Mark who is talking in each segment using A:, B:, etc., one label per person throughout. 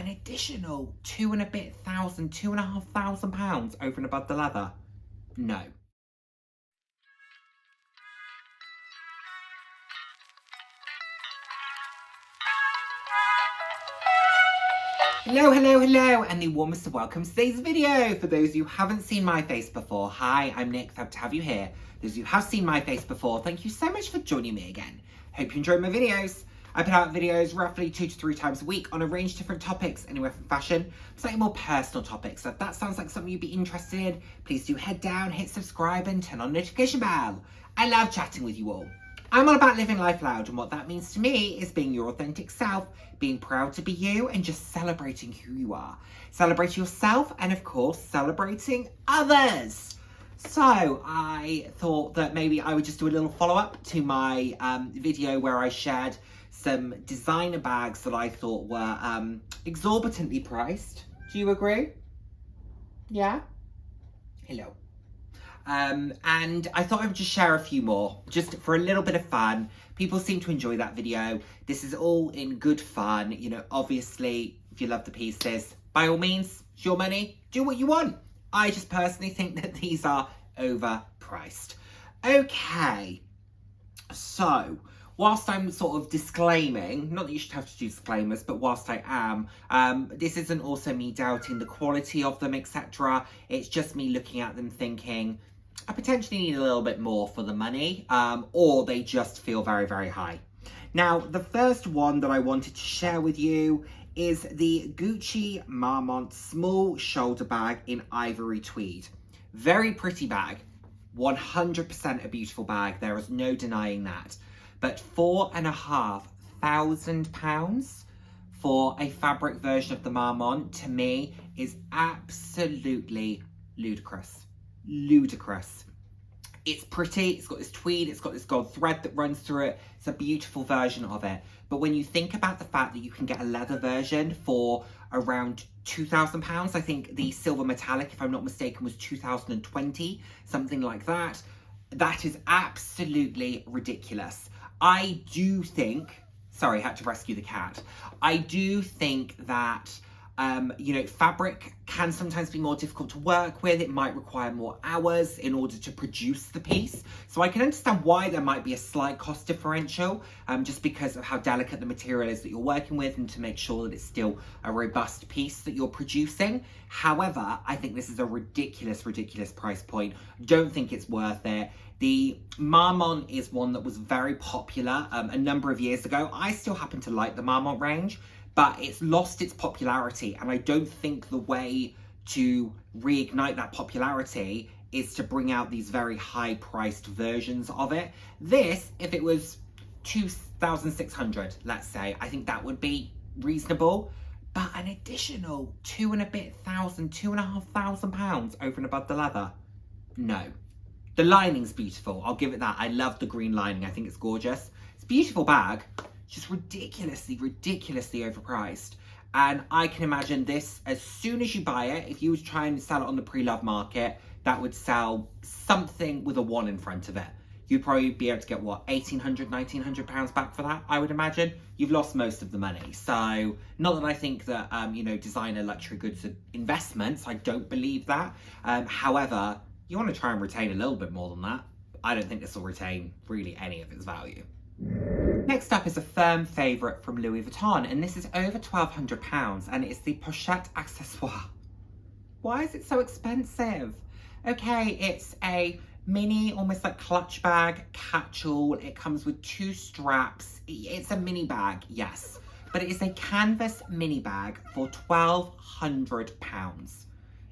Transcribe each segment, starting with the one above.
A: an additional £2,500 over and above the leather? No. Hello, and the warmest of welcomes to today's video. For those who haven't seen my face before, hi, I'm Nick, glad to have you here. Those who have seen my face before, thank you so much for joining me again. Hope you enjoy my videos. I put out videos roughly 2 to 3 times a week on a range of different topics, anywhere from fashion, slightly more personal topics. So if that sounds like something you'd be interested in, please do head down, hit subscribe and turn on the notification bell. I love chatting with you all. I'm all about living life loud, and what that means to me is being your authentic self, being proud to be you, and just celebrating who you are. Celebrate yourself, and of course, celebrating others. So I thought that maybe I would just do a little follow-up to my video where I shared some designer bags that I thought were exorbitantly priced. Do you agree? Yeah? Hello. And I thought I would just share a few more, just for a little bit of fun. People seem to enjoy that video. This is all in good fun. You know, obviously, if you love the pieces, by all means, it's your money, do what you want. I just personally think that these are overpriced. Okay, so whilst I'm sort of disclaiming, not that you should have to do disclaimers, but whilst I am, this isn't also me doubting the quality of them, etc. It's just me looking at them thinking, I potentially need a little bit more for the money, or they just feel very, very high. Now, the first one that I wanted to share with you is the Gucci Marmont small shoulder bag in ivory tweed. Very pretty bag, 100% a beautiful bag, there is no denying that. But £4,500 for a fabric version of the Marmont, to me, is absolutely ludicrous. Ludicrous. It's pretty, it's got this tweed, it's got this gold thread that runs through it. It's a beautiful version of it. But when you think about the fact that you can get a leather version for around £2,000, I think the silver metallic, if I'm not mistaken, was 2020, something like that. That is absolutely ridiculous. I do think, sorry, I had to rescue the cat. I do think that, you know, fabric can sometimes be more difficult to work with. It might require more hours in order to produce the piece. So I can understand why there might be a slight cost differential, just because of how delicate the material is that you're working with and to make sure that it's still a robust piece that you're producing. However, I think this is a ridiculous, ridiculous price point. Don't think it's worth it. The Marmont is one that was very popular a number of years ago. I still happen to like the Marmont range, but it's lost its popularity, and I don't think the way to reignite that popularity is to bring out these very high-priced versions of it. This, if it was 2,600, let's say, I think that would be reasonable, but an additional £2,500 over and above the leather, no. The lining's beautiful, I'll give it that. I love the green lining, I think it's gorgeous. It's a beautiful bag, just ridiculously, ridiculously overpriced. And I can imagine this, as soon as you buy it, if you was trying to sell it on the pre-love market, that would sell something with a 1 in front of it. You'd probably be able to get, what, £1,800, £1,900 back for that, I would imagine. You've lost most of the money. So, not that I think that, you know, designer luxury goods are investments. I don't believe that. However, you want to try and retain a little bit more than that. I don't think this will retain really any of its value. Next up is a firm favourite from Louis Vuitton, and this is over £1,200, and it's the Pochette Accessoire. Why is it so expensive? Okay, it's a mini, almost like clutch bag, catch-all. It comes with 2 straps. It's a mini bag, yes, but it is a canvas mini bag for £1,200.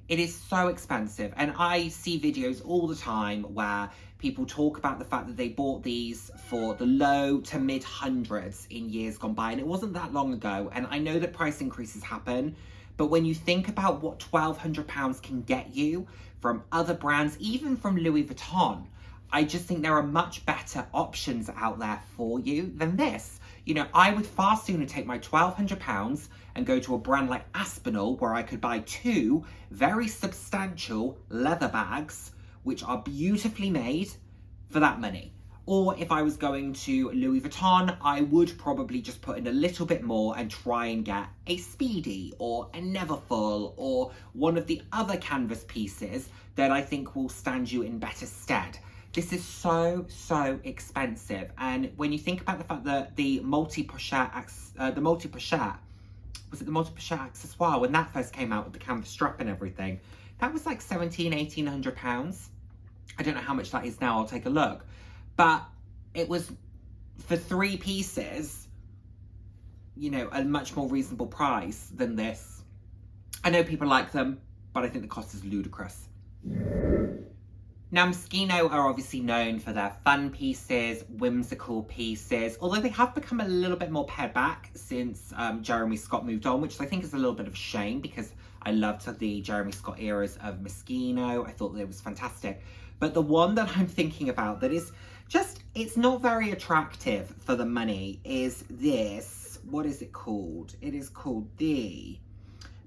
A: It is so expensive, and I see videos all the time where people talk about the fact that they bought these for the low to mid hundreds in years gone by, and it wasn't that long ago. And I know that price increases happen, but when you think about what £1,200 can get you from other brands, even from Louis Vuitton, I just think there are much better options out there for you than this. You know, I would far sooner take my £1,200 and go to a brand like Aspinall, where I could buy 2 very substantial leather bags, which are beautifully made, for that money. Or if I was going to Louis Vuitton, I would probably just put in a little bit more and try and get a Speedy or a Neverfull or one of the other canvas pieces that I think will stand you in better stead. This is so expensive. And when you think about the fact that the multi-pochette accessoire, when that first came out with the canvas strap and everything, that was like £1,700–1,800. I don't know how much that is now, I'll take a look. But it was, for 3 pieces, you know, a much more reasonable price than this. I know people like them, but I think the cost is ludicrous. Now, Moschino are obviously known for their fun pieces, whimsical pieces, although they have become a little bit more pared back since Jeremy Scott moved on, which I think is a little bit of a shame because I loved the Jeremy Scott eras of Moschino. I thought that it was fantastic. But the one that I'm thinking about that is just, it's not very attractive for the money is this. What is it called? It is called the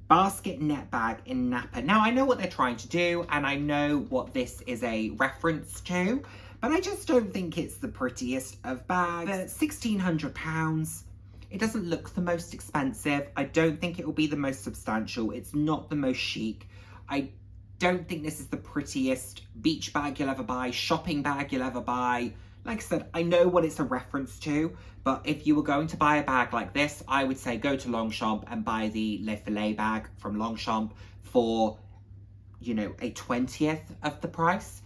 A: Basket Net Bag in Napa. Now, I know what they're trying to do, and I know what this is a reference to, but I just don't think it's the prettiest of bags. For £1,600, it doesn't look the most expensive. I don't think it will be the most substantial. It's not the most chic. I don't think this is the prettiest beach bag you'll ever buy, shopping bag you'll ever buy. Like I said, I know what it's a reference to, but if you were going to buy a bag like this, I would say go to Longchamp and buy the Le Filet bag from Longchamp for, you know, a 20th of the price.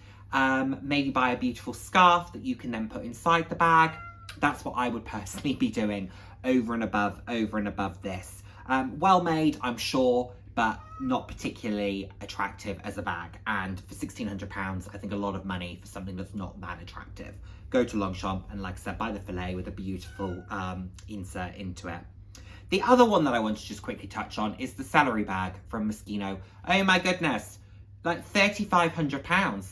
A: Maybe buy a beautiful scarf that you can then put inside the bag. That's what I would personally be doing over and above this. Well made, I'm sure, but not particularly attractive as a bag. And for £1,600, I think a lot of money for something that's not that attractive. Go to Longchamp and, like I said, buy the filet with a beautiful insert into it. The other one that I want to just quickly touch on is the celery bag from Moschino. Oh my goodness, like £3,500.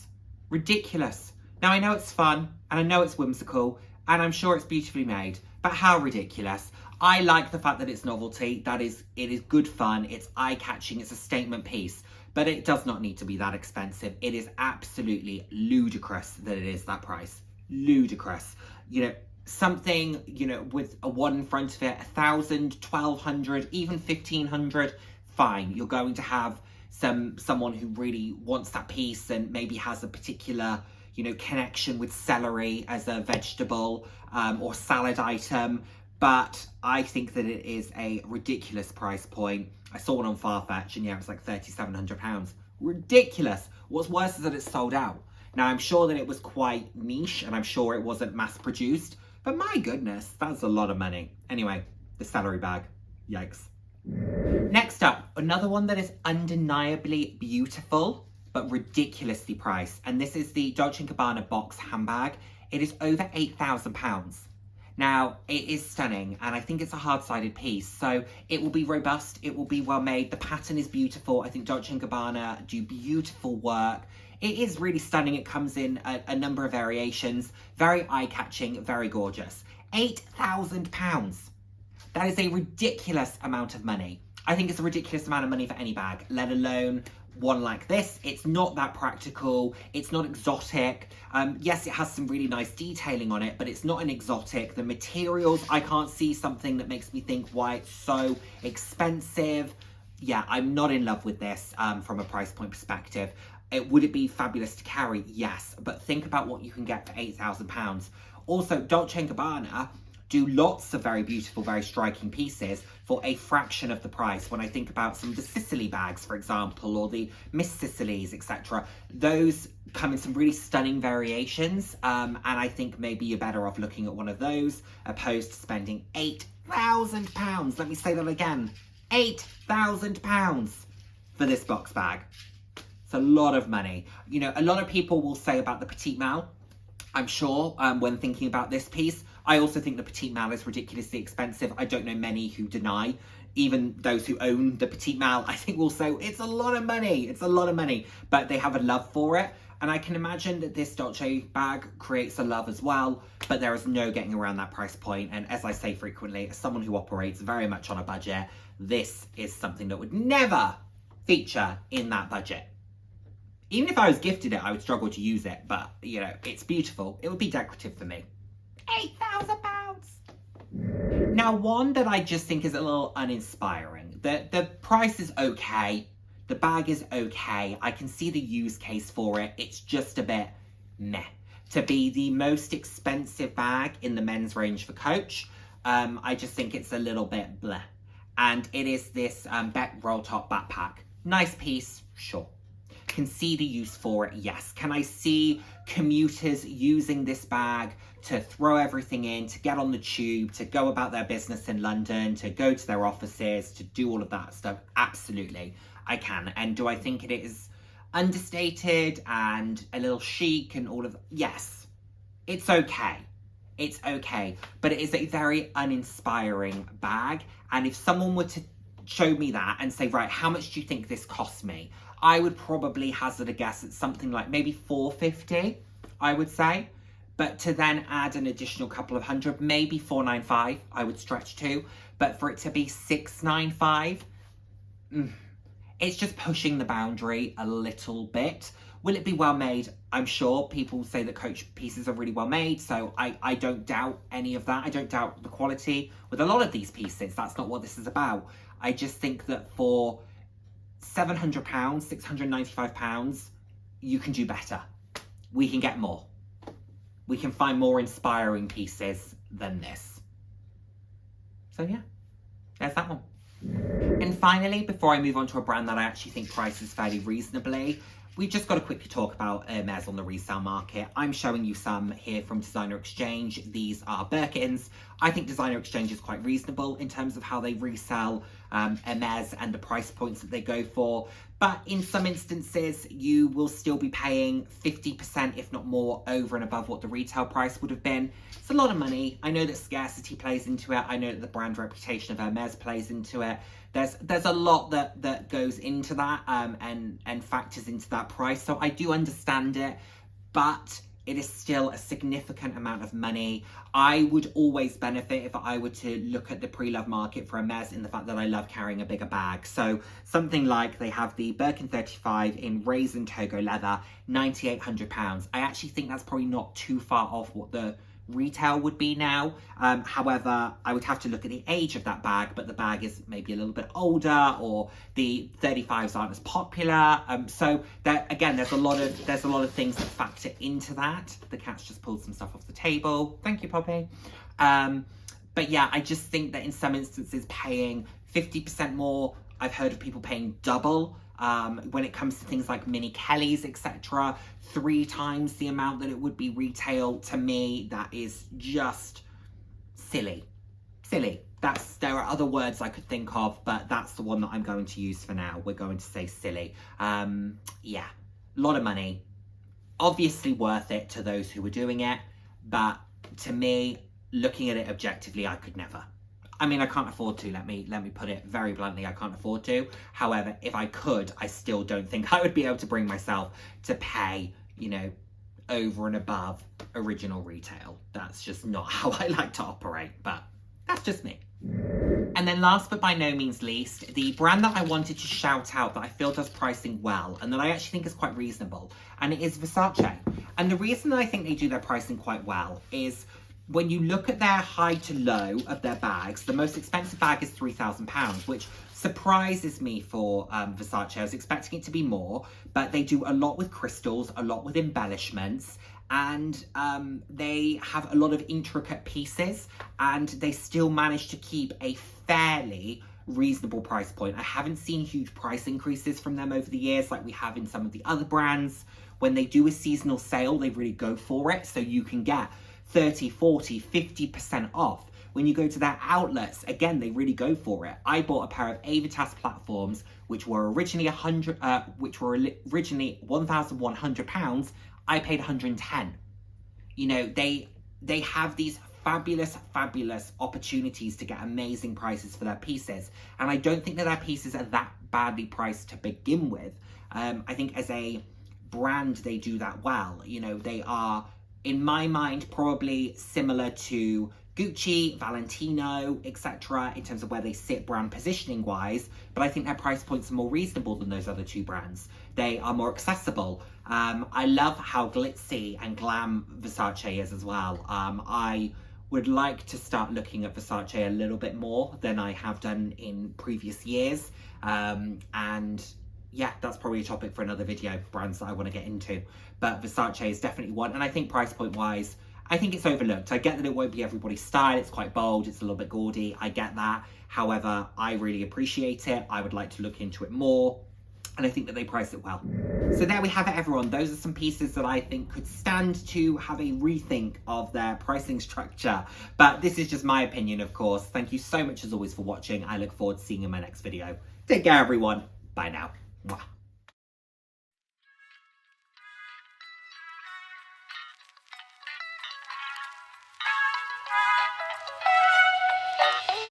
A: Ridiculous. Now, I know it's fun and I know it's whimsical and I'm sure it's beautifully made, but how ridiculous. I like the fact that it's novelty. It is good fun. It's eye-catching. It's a statement piece, but it does not need to be that expensive. It is absolutely ludicrous that it is that price. Ludicrous. You know, something, you know, with a 1 in front of it, 1,000, 1,200, even 1,500. Fine. You're going to have someone who really wants that piece and maybe has a particular, you know, connection with celery as a vegetable or salad item. But I think that it is a ridiculous price point. I saw one on Farfetch and yeah, it was like £3,700. Ridiculous. What's worse is that it's sold out. Now, I'm sure that it was quite niche and I'm sure it wasn't mass produced, but my goodness, that's a lot of money. Anyway, the celery bag, yikes. Next up, another one that is undeniably beautiful, but ridiculously priced. And this is the Dolce & Gabbana box handbag. It is over £8,000. Now, it is stunning, and I think it's a hard-sided piece, so it will be robust, it will be well made, the pattern is beautiful. I think Dolce & Gabbana do beautiful work. It is really stunning. It comes in a number of variations, very eye-catching, very gorgeous. £8,000. That is a ridiculous amount of money. I think it's a ridiculous amount of money for any bag, let alone one like this. It's not that practical. It's not exotic. Yes, it has some really nice detailing on it, but it's not an exotic. The materials, I can't see something that makes me think why it's so expensive. Yeah, I'm not in love with this from a price point perspective. Would it be fabulous to carry? Yes, but think about what you can get for £8,000. Also, Dolce & Gabbana do lots of very beautiful, very striking pieces for a fraction of the price. When I think about some of the Sicily bags, for example, or the Miss Sicilies, etc., those come in some really stunning variations, and I think maybe you're better off looking at one of those opposed to spending £8,000. Let me say that again, £8,000 for this box bag. It's a lot of money. You know, a lot of people will say about the Petite Mal, I'm sure, when thinking about this piece. I also think the Petite Mal is ridiculously expensive. I don't know many who deny. Even those who own the Petite Mal, I think will say, it's a lot of money. It's a lot of money. But they have a love for it. And I can imagine that this Dolce bag creates a love as well. But there is no getting around that price point. And as I say frequently, as someone who operates very much on a budget, this is something that would never feature in that budget. Even if I was gifted it, I would struggle to use it, but, you know, it's beautiful. It would be decorative for me. £8,000! Now, one that I just think is a little uninspiring. The price is okay. The bag is okay. I can see the use case for it. It's just a bit meh. To be the most expensive bag in the men's range for Coach, I just think it's a little bit bleh. And it is this Beck roll top backpack. Nice piece, sure. Can see the use for it, yes. Can I see commuters using this bag to throw everything in, to get on the tube, to go about their business in London, to go to their offices, to do all of that stuff? Absolutely, I can. And do I think it is understated and a little chic and all of that? Yes, it's okay. It's okay, but it is a very uninspiring bag. And if someone were to show me that and say, right, how much do you think this cost me? I would probably hazard a guess at something like maybe $450, I would say. But to then add an additional couple of hundred, maybe $495, I would stretch to. But for it to be $695, it's just pushing the boundary a little bit. Will it be well made? I'm sure people say that Coach pieces are really well made, so I don't doubt any of that. I don't doubt the quality with a lot of these pieces. That's not what this is about. I just think that for £700, £695, you can do better. We can get more. We can find more inspiring pieces than this. So yeah, there's that one. And finally, before I move on to a brand that I actually think prices fairly reasonably, we've just got to quickly talk about Hermes on the resale market. I'm showing you some here from Designer Exchange. These are Birkins. I think Designer Exchange is quite reasonable in terms of how they resell Hermes and the price points that they go for. But in some instances, you will still be paying 50%, if not more, over and above what the retail price would have been. It's a lot of money. I know that scarcity plays into it. I know that the brand reputation of Hermes plays into it. There's a lot that goes into that and factors into that price. So I do understand it, but it is still a significant amount of money. I would always benefit if I were to look at the pre-love market for Hermes in the fact that I love carrying a bigger bag. So something like they have the Birkin 35 in raisin Togo leather, £9,800. I actually think that's probably not too far off what the retail would be now. However, I would have to look at the age of that bag, but the bag is maybe a little bit older, or the 35s aren't as popular. So there again, there's a lot of things that factor into that. The cat's just pulled some stuff off the table. Thank you, Poppy. But yeah, I just think that in some instances, paying 50% more, I've heard of people paying double. When it comes to things like mini Kellys, etc., 3 times the amount that it would be retail. To me, that is just silly. There are other words I could think of, but that's the one that I'm going to use for now. We're going to say silly. Yeah, a lot of money, obviously worth it to those who were doing it, but to me, looking at it objectively, I could never. I mean, I can't afford to, let me put it very bluntly, I can't afford to. However, if I could, I still don't think I would be able to bring myself to pay, you know, over and above original retail. That's just not how I like to operate, but that's just me. And then last but by no means least, the brand that I wanted to shout out that I feel does pricing well and that I actually think is quite reasonable, and it is Versace. And the reason that I think they do their pricing quite well is when you look at their high to low of their bags, the most expensive bag is £3,000, which surprises me for Versace. I was expecting it to be more, but they do a lot with crystals, a lot with embellishments, and they have a lot of intricate pieces, and they still manage to keep a fairly reasonable price point. I haven't seen huge price increases from them over the years like we have in some of the other brands. When they do a seasonal sale, they really go for it, so you can get 30, 40, 50% off. When you go to their outlets, again, they really go for it. I bought a pair of Avitas platforms, which were originally £1,100. I paid 110. You know, they have these fabulous opportunities to get amazing prices for their pieces. And I don't think that their pieces are that badly priced to begin with. I think as a brand, they do that well. You know, they are, in my mind, probably similar to Gucci, Valentino, etc. in terms of where they sit brand positioning wise, but I think their price points are more reasonable than those other two brands. They are more accessible. I love how glitzy and glam Versace is as well. I would like to start looking at Versace a little bit more than I have done in previous years. And yeah, that's probably a topic for another video, brands that I want to get into. But Versace is definitely one, and I think price point wise, I think it's overlooked. I get that it won't be everybody's style, it's quite bold, it's a little bit gaudy, I get that. However, I really appreciate it. I would like to look into it more, and I think that they price it well. So there we have it, everyone. Those are some pieces that I think could stand to have a rethink of their pricing structure. But this is just my opinion, of course. Thank you so much as always for watching. I look forward to seeing you in my next video. Take care, everyone. Bye now. Mwah.